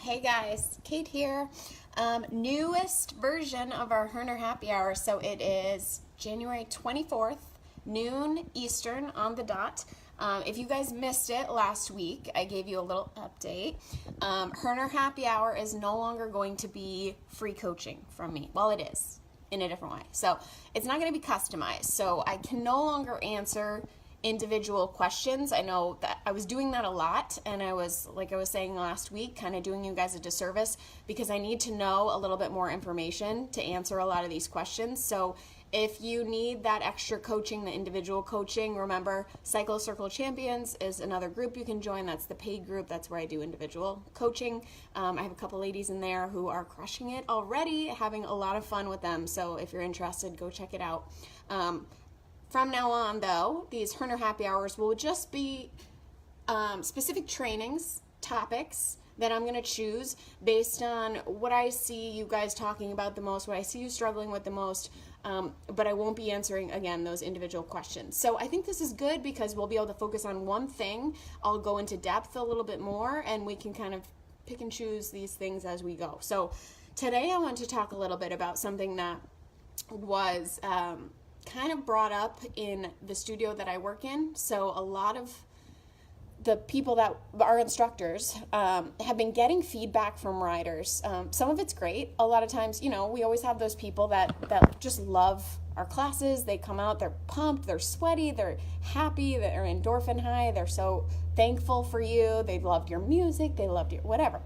Hey guys, Kate here. Newest version of our Hoerner Happy Hour. So it is January 24th, noon Eastern on the dot. If you guys missed it last week, I gave you a little update. Hoerner Happy Hour is no longer going to be free coaching from me. Well, it is in a different way. So it's not going to be customized. So I can no longer answer individual questions. I know that I was doing that a lot, and I was, like I was saying last week, kind of doing you guys a disservice because I need to know a little bit more information to answer a lot of these questions. So if you need that extra coaching, the individual coaching, remember Cycle Circle Champions is another group you can join. That's the paid group. That's where I do individual coaching. I have a couple ladies in there who are crushing it already, having a lot of fun with them. So if you're interested, go check it out. From now on, though, these Hoerner Happy Hours will just be specific trainings, topics that I'm going to choose based on what I see you guys talking about the most, what I see you struggling with the most, but I won't be answering, again, those individual questions. So I think this is good because we'll be able to focus on one thing. I'll go into depth a little bit more, and we can kind of pick and choose these things as we go. So today I want to talk a little bit about something that was kind of brought up in the studio that I work in. So a lot of the people that are instructors have been getting feedback from riders. Some of it's great. A lot of times, we always have those people that just love our classes. They come out, they're pumped, they're sweaty, they're happy, they're endorphin high, they're so thankful for you, they loved your music, they loved your whatever.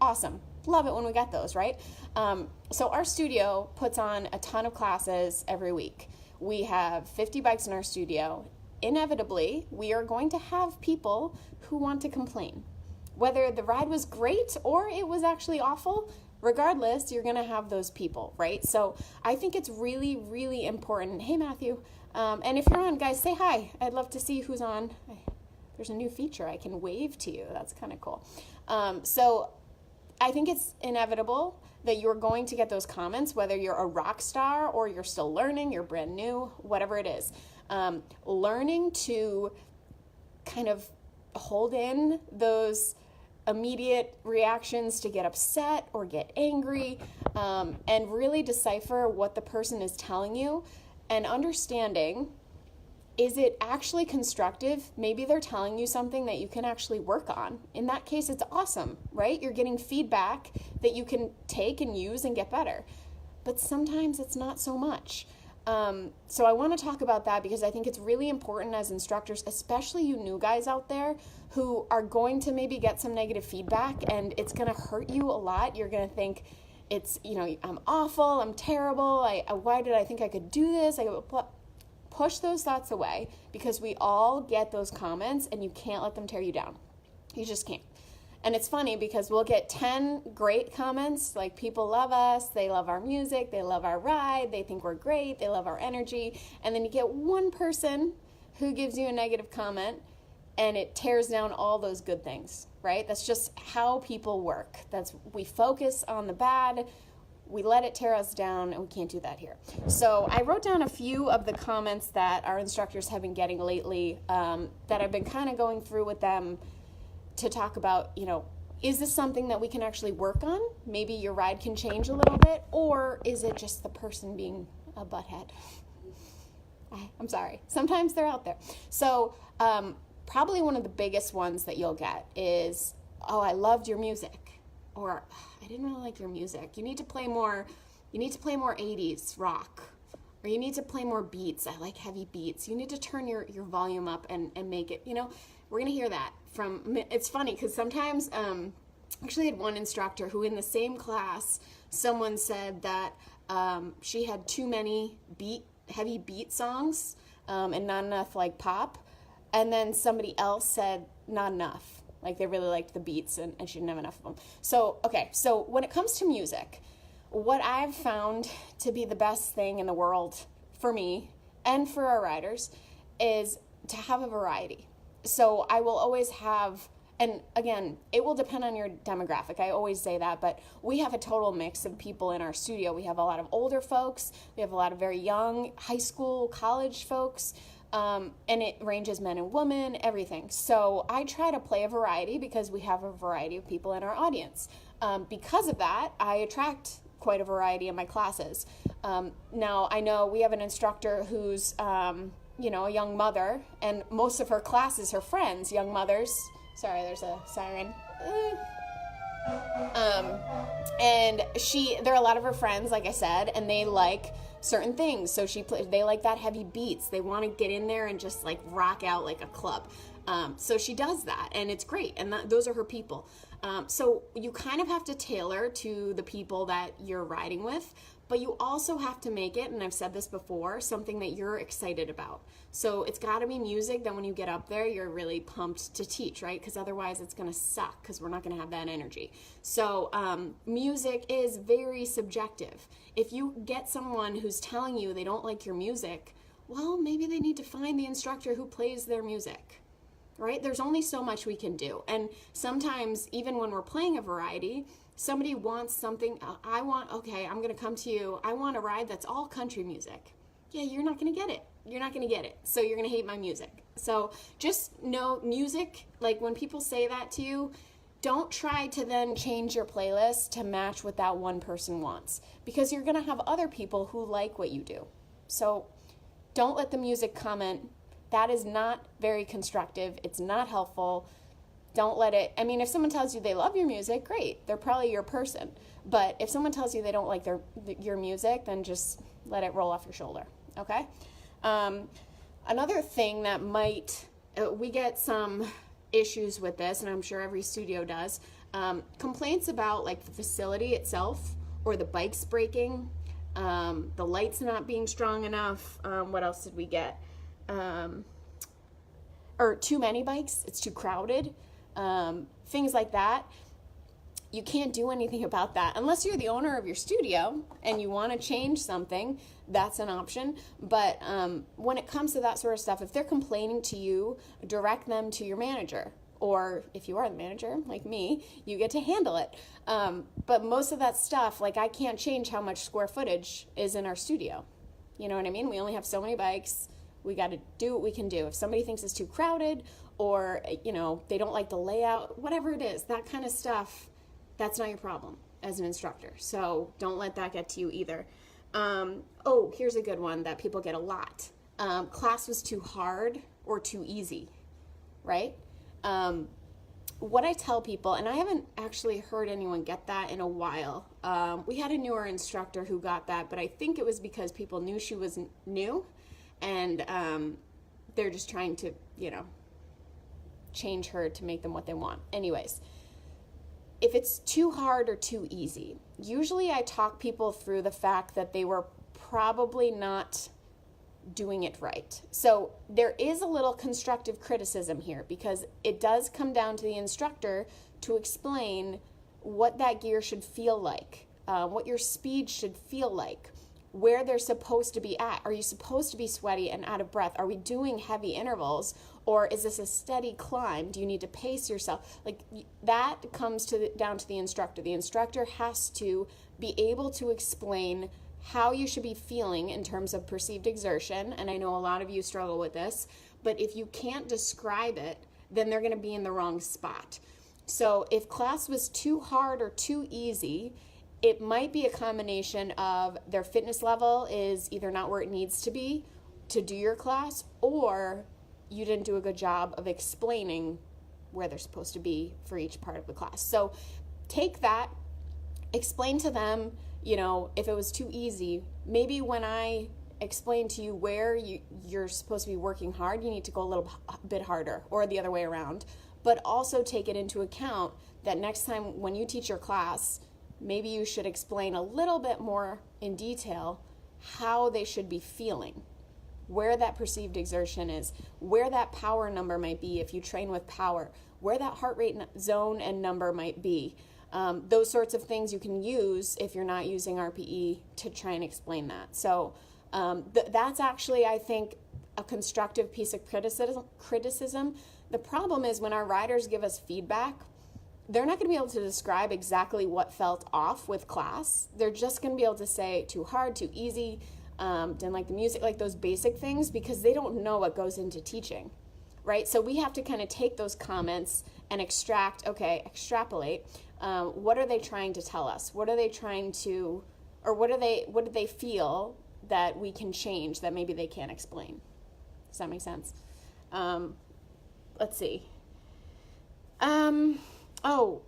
Awesome. Love it when we get those, right? So our studio puts on a ton of classes every week. We have 50 bikes in our studio. Inevitably, we are going to have people who want to complain. Whether the ride was great or it was actually awful, regardless, you're going to have those people, right? So I think it's really, really important. Hey, Matthew. And if you're on, guys, say hi. I'd love to see who's on. There's a new feature. I can wave to you. That's kind of cool. So I think it's inevitable that you're going to get those comments, whether you're a rock star or you're still learning, you're brand new, whatever it is. Learning to kind of hold in those immediate reactions to get upset or get angry, and really decipher what the person is telling you and understanding, is it actually constructive? Maybe they're telling you something that you can actually work on. In that case, it's awesome, right? You're getting feedback that you can take and use and get better. But sometimes it's not so much. So I want to talk about that because I think it's really important as instructors, especially you new guys out there who are going to maybe get some negative feedback and it's going to hurt you a lot. You're going to think it's, I'm awful, I'm terrible, why did I think I could do this? Push those thoughts away because we all get those comments and you can't let them tear you down. You just can't. And it's funny because we'll get 10 great comments, like people love us, they love our music, they love our ride, they think we're great, they love our energy. And then you get one person who gives you a negative comment and it tears down all those good things, right? That's just how people work. We focus on the bad, we let it tear us down, and we can't do that here. So I wrote down a few of the comments that our instructors have been getting lately that I've been kind of going through with them to talk about, is this something that we can actually work on? Maybe your ride can change a little bit, or is it just the person being a butthead? I'm sorry. Sometimes they're out there. So probably one of the biggest ones that you'll get is, oh, I loved your music. Or I didn't really like your music. You need to play more 80s rock. Or you need to play more beats. I like heavy beats. You need to turn your volume up and make it, we're going to hear that from, it's funny because sometimes, actually had one instructor who in the same class, someone said that she had too many heavy beat songs and not enough like pop. And then somebody else said not enough. Like they really liked the beats and she didn't have enough of them. So when it comes to music, what I've found to be the best thing in the world for me and for our riders is to have a variety. So I will always have, and again, it will depend on your demographic. I always say that, but we have a total mix of people in our studio. We have a lot of older folks. We have a lot of very young high school, college folks. And it ranges men and women, everything. So I try to play a variety because we have a variety of people in our audience. Because of that, I attract quite a variety in my classes. Now, I know we have an instructor who's, a young mother, and most of her classes, her friends, young mothers. Sorry, there's a siren. And there are a lot of her friends, like I said, and they like certain things. So they like that heavy beats. They want to get in there and just like rock out like a club. So she does that, and it's great. And those are her people. So you kind of have to tailor to the people that you're riding with, but you also have to make it, and I've said this before, something that you're excited about. So it's got to be music that when you get up there, you're really pumped to teach, right? Because otherwise it's going to suck because we're not going to have that energy. So music is very subjective. If you get someone who's telling you they don't like your music, well, maybe they need to find the instructor who plays their music, right? There's only so much we can do. And sometimes, even when we're playing a variety, somebody wants something, I'm going to come to you, I want a ride that's all country music. Yeah, you're not going to get it. You're not going to get it. So you're going to hate my music. So just know music, like when people say that to you, don't try to then change your playlist to match what that one person wants, because you're going to have other people who like what you do. So don't let the music comment. That is not very constructive. It's not helpful. Don't let it, if someone tells you they love your music, great. They're probably your person. But if someone tells you they don't like your music, then just let it roll off your shoulder, okay? Another thing that we get some issues with this, and I'm sure every studio does, complaints about like the facility itself or the bikes breaking, the lights not being strong enough. What else did we get? Or too many bikes, it's too crowded. Things like that. You can't do anything about that unless you're the owner of your studio and you want to change something. That's an option. But when it comes to that sort of stuff, if they're complaining to you, direct them to your manager. Or if you are the manager, like me, you get to handle it. But most of that stuff, like I can't change how much square footage is in our studio. You know what I mean? We only have so many bikes. We got to do what we can do. If somebody thinks it's too crowded or, they don't like the layout, whatever it is, that kind of stuff, that's not your problem as an instructor. So don't let that get to you either. Here's a good one that people get a lot. Class was too hard or too easy, right? What I tell people, and I haven't actually heard anyone get that in a while. We had a newer instructor who got that, but I think it was because people knew she was new. And they're just trying to, change her to make them what they want. Anyways, if it's too hard or too easy, usually I talk people through the fact that they were probably not doing it right. So there is a little constructive criticism here because it does come down to the instructor to explain what that gear should feel like, what your speed should feel like, where they're supposed to be at. Are you supposed to be sweaty and out of breath? Are we doing heavy intervals, or is this a steady climb? Do you need to pace yourself? Like that comes down to the instructor. The instructor has to be able to explain how you should be feeling in terms of perceived exertion, and I know a lot of you struggle with this, but if you can't describe it, then they're going to be in the wrong spot. So if class was too hard or too easy, it might be a combination of their fitness level is either not where it needs to be to do your class, or you didn't do a good job of explaining where they're supposed to be for each part of the class. So take that, explain to them, if it was too easy, maybe when I explain to you where you're supposed to be working hard, you need to go a little bit harder, or the other way around. But also take it into account that next time when you teach your class, maybe you should explain a little bit more in detail how they should be feeling, where that perceived exertion is, where that power number might be if you train with power, where that heart rate zone and number might be. Those sorts of things you can use if you're not using RPE to try and explain that. So that's actually, I think, a constructive piece of criticism. The problem is when our riders give us feedback, they're not going to be able to describe exactly what felt off with class. They're just going to be able to say too hard, too easy. didn't like the music, like those basic things, because they don't know what goes into teaching, right? So we have to kind of take those comments and extrapolate. What are they trying to tell us? What are they trying to, or what do they feel that we can change that maybe they can't explain? Does that make sense? Let's see.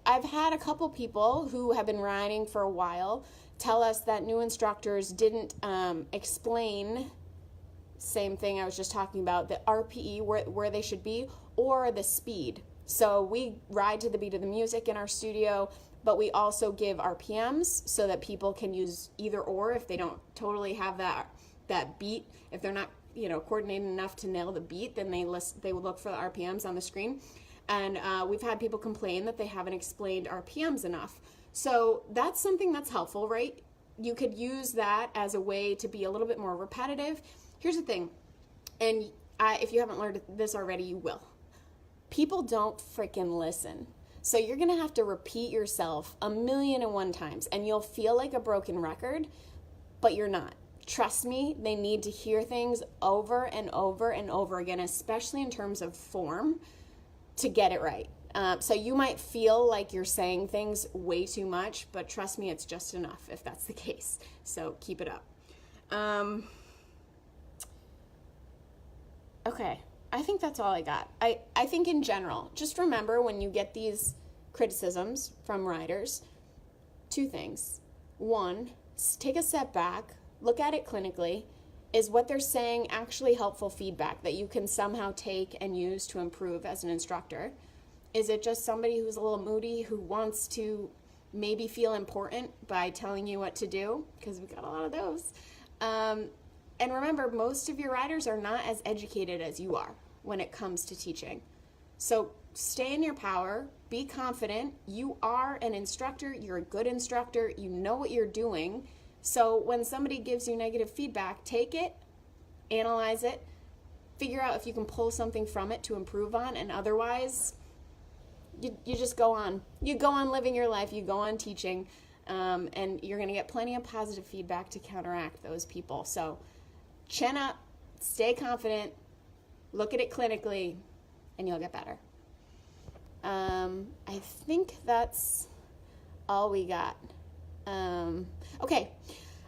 I've had a couple people who have been riding for a while tell us that new instructors didn't explain, same thing I was just talking about, the RPE, where they should be, or the speed. So we ride to the beat of the music in our studio, but we also give RPMs so that people can use either or if they don't totally have that beat. If they're not coordinated enough to nail the beat, then they will look for the RPMs on the screen. And we've had people complain that they haven't explained RPMs enough. So that's something that's helpful, right? You could use that as a way to be a little bit more repetitive. Here's the thing, and if you haven't learned this already, you will. People don't freaking listen. So you're going to have to repeat yourself 1,000,001 times, and you'll feel like a broken record, but you're not. Trust me, they need to hear things over and over and over again, especially in terms of form, to get it right. So you might feel like you're saying things way too much, but trust me, it's just enough if that's the case. So keep it up. Okay, I think that's all I got. I think in general, just remember when you get these criticisms from riders, two things. One, take a step back, look at it clinically. Is what they're saying actually helpful feedback that you can somehow take and use to improve as an instructor? Is it just somebody who's a little moody who wants to maybe feel important by telling you what to do? Because we've got a lot of those. And remember, most of your riders are not as educated as you are when it comes to teaching. So stay in your power, be confident. You are an instructor, you're a good instructor, you know what you're doing. So when somebody gives you negative feedback, take it, analyze it, figure out if you can pull something from it to improve on, and otherwise, you just go on. You go on living your life, you go on teaching, and you're going to get plenty of positive feedback to counteract those people. So chin up, stay confident, look at it clinically, and you'll get better. I think that's all we got. Okay.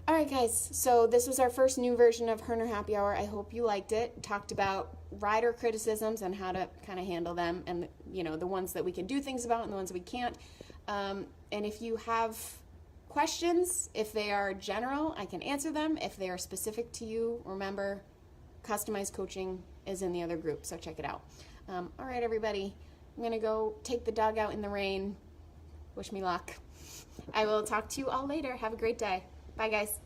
All right, guys. So this was our first new version of Hoerner Happy Hour. I hope you liked it. Talked about rider criticisms and how to kind of handle them, and the ones that we can do things about and the ones we can't. And if you have questions, if they are general, I can answer them. If they are specific to you, remember, customized coaching is in the other group, so check it out. All right, everybody. I'm going to go take the dog out in the rain. Wish me luck. I will talk to you all later. Have a great day. Bye, guys.